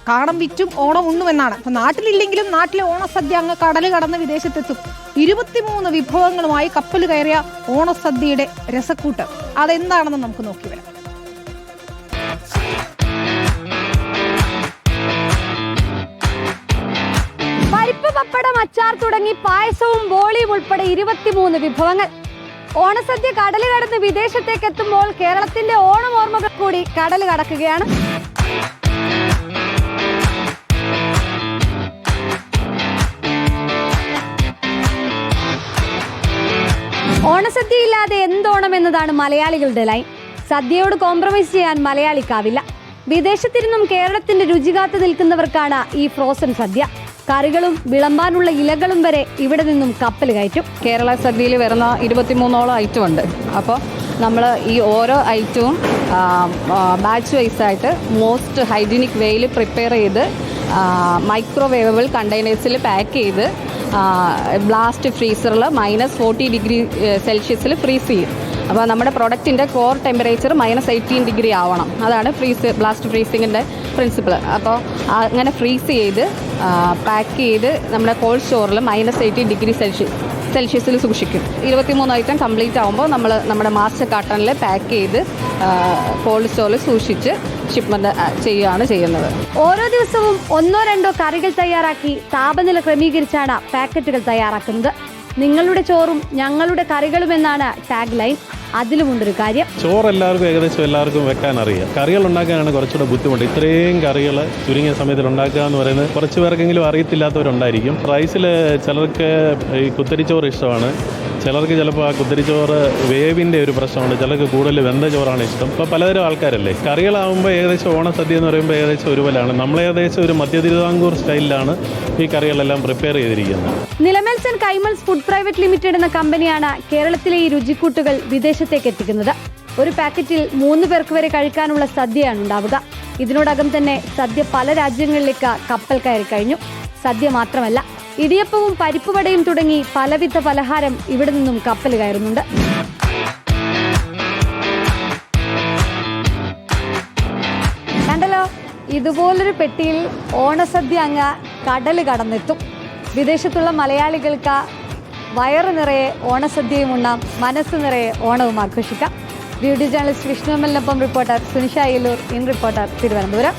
കാണം വിറ്റും ഓണം ഉണ്ണുമെന്നാണ്. അപ്പൊ നാട്ടിലില്ലെങ്കിലും നാട്ടിലെ ഓണസദ്യ അങ്ങ് കടല് കടന്ന് വിദേശത്തെത്തും. 23 വിഭവങ്ങളുമായി കപ്പൽ കയറിയ ഓണസദ്യയുടെ രസക്കൂട്ട് അതെന്താണെന്ന് നമുക്ക് നോക്കി വരാം. പരിപ്പ്, പപ്പടം, അച്ചാർ തുടങ്ങി പായസവും ബോളിയും ഉൾപ്പെടെ 23 വിഭവങ്ങൾ. ഓണസദ്യ കടല് കടന്ന് വിദേശത്തേക്ക് എത്തുമ്പോൾ കേരളത്തിന്റെ ഓണം ഓർമ്മകൾ കൂടി കടല് കടക്കുകയാണ്. ഓണസദ്യ ഇല്ലാതെ എന്തോണം എന്നതാണ് മലയാളികളുടെ ലൈൻ. സദ്യയോട് കോംപ്രമൈസ് ചെയ്യാൻ മലയാളിക്കാവില്ല. വിദേശത്തിരുന്നും കേരളത്തിന്റെ രുചി കാത്തു നിൽക്കുന്നവർക്കാണ് ഈ ഫ്രോസൺ സദ്യ. കറികളും വിളമ്പാനുള്ള ഇലകളും വരെ ഇവിടെ നിന്നും കപ്പൽ കയറ്റും. കേരള സദ്യയിൽ വരുന്ന 23ഓളം ഐറ്റം ഉണ്ട്. അപ്പോൾ നമ്മൾ ഈ ഓരോ ഐറ്റവും ബാച്ച് വൈസായിട്ട് മോസ്റ്റ് ഹൈജീനിക് വേയിൽ പ്രിപ്പയർ ചെയ്ത് മൈക്രോവേവബിൾ കണ്ടെയ്നേഴ്സിൽ പാക്ക് ചെയ്ത് ബ്ലാസ്റ്റ് ഫ്രീസറിൽ -40°C ഫ്രീസ് ചെയ്യും. അപ്പോൾ നമ്മുടെ പ്രൊഡക്റ്റിൻ്റെ കോർ ടെമ്പറേച്ചർ -18° ആവണം. അതാണ് ബ്ലാസ്റ്റ് ഫ്രീസിങ്ങിൻ്റെ പ്രിൻസിപ്പിൾ. അപ്പോൾ അങ്ങനെ ഫ്രീസ് ചെയ്ത് പാക്ക് ചെയ്ത് നമ്മുടെ കോൾഡ് സ്റ്റോറിൽ -80°C സൂക്ഷിക്കും. 23 ഐറ്റം കംപ്ലീറ്റ് ആകുമ്പോൾ നമ്മൾ നമ്മുടെ മാസ്റ്റർ കാർട്ടണിൽ പാക്ക് ചെയ്ത് കോൾഡ് സ്റ്റോറിൽ സൂക്ഷിച്ച് ഷിപ്മെന്റ് ചെയ്യുകയാണ് ചെയ്യുന്നത്. ഓരോ ദിവസവും 1-2 കറികൾ തയ്യാറാക്കി താപനില ക്രമീകരിച്ചാണ് പാക്കറ്റുകൾ തയ്യാറാക്കുന്നത്. നിങ്ങളുടെ ചോറും ഞങ്ങളുടെ കറികളും എന്നാണ് ടാഗ് ലൈൻ. അതിലുമുണ്ടൊരു കാര്യം, ചോറ് ഏകദേശം എല്ലാവർക്കും വെക്കാൻ അറിയാം. കറികൾ ഉണ്ടാക്കാനാണ് കുറച്ചുകൂടെ ബുദ്ധിമുട്ട്. ഇത്രയും കറികൾ ചുരുങ്ങിയ സമയത്തിൽ ഉണ്ടാക്കുക എന്ന് പറയുന്നത് കുറച്ച് പേർക്കെങ്കിലും അറിയത്തില്ലാത്തവരുണ്ടായിരിക്കും. റൈസിൽ ചിലർക്ക് ഈ കുത്തരിച്ചോറ് ഇഷ്ടമാണ്, ചിലർക്ക് ചിലപ്പോൾ ആ കുത്തരിച്ചോറ് വേവിൻ്റെ ഒരു പ്രശ്നമുണ്ട്, ചിലർക്ക് കൂടുതൽ വെന്ത ചോറാണ് ഇഷ്ടം. ഇപ്പോൾ പലതരം ആൾക്കാരല്ലേ. കറികളാകുമ്പോൾ ഏകദേശം ഓണസദ്യ എന്ന് പറയുമ്പോൾ ഏകദേശം ഒരുപോലെയാണ്. നമ്മൾ ഏകദേശം ഒരു മധ്യ തിരുവിതാംകൂർ സ്റ്റൈലിലാണ് ഈ കറികളെല്ലാം പ്രിപ്പയർ ചെയ്തിരിക്കുന്നത്. നിലമേൽസ് ആൻഡ് കൈമൾസ് ഫുഡ് പ്രൈവറ്റ് ലിമിറ്റഡ് എന്ന കമ്പനിയാണ് കേരളത്തിലെ ഈ രുചിക്കൂട്ടുകൾ വിദേശത്തേക്ക് എത്തിക്കുന്നത്. ഒരു പാക്കറ്റിൽ 3 പേർക്ക് വരെ കഴിക്കാനുള്ള സദ്യയാണ് ഉണ്ടാവുക. ഇതിനോടകം തന്നെ സദ്യ പല രാജ്യങ്ങളിലേക്ക് കപ്പൽ കയറി കഴിഞ്ഞു. സദ്യ മാത്രമല്ല, ഇടിയപ്പവും പരിപ്പുവടയും തുടങ്ങി പലവിധ പലഹാരം ഇവിടെ നിന്നും കപ്പൽ കയറുന്നുണ്ട്. കണ്ടല്ലോ, ഇതുപോലൊരു പെട്ടിയിൽ ഓണസദ്യ അങ്ങ് കടല് കടന്നെത്തും. വിദേശത്തുള്ള മലയാളികൾക്ക് വയറ് നിറയെ ഓണസദ്യയും ഉണ്ണാം, മനസ്സ് നിറയെ ഓണവും ആഘോഷിക്കാം. Beauty journalist Vishnu M L നൊപ്പം reporter Sunisha Ayyalur, in reporter, Thiruvananthapuram.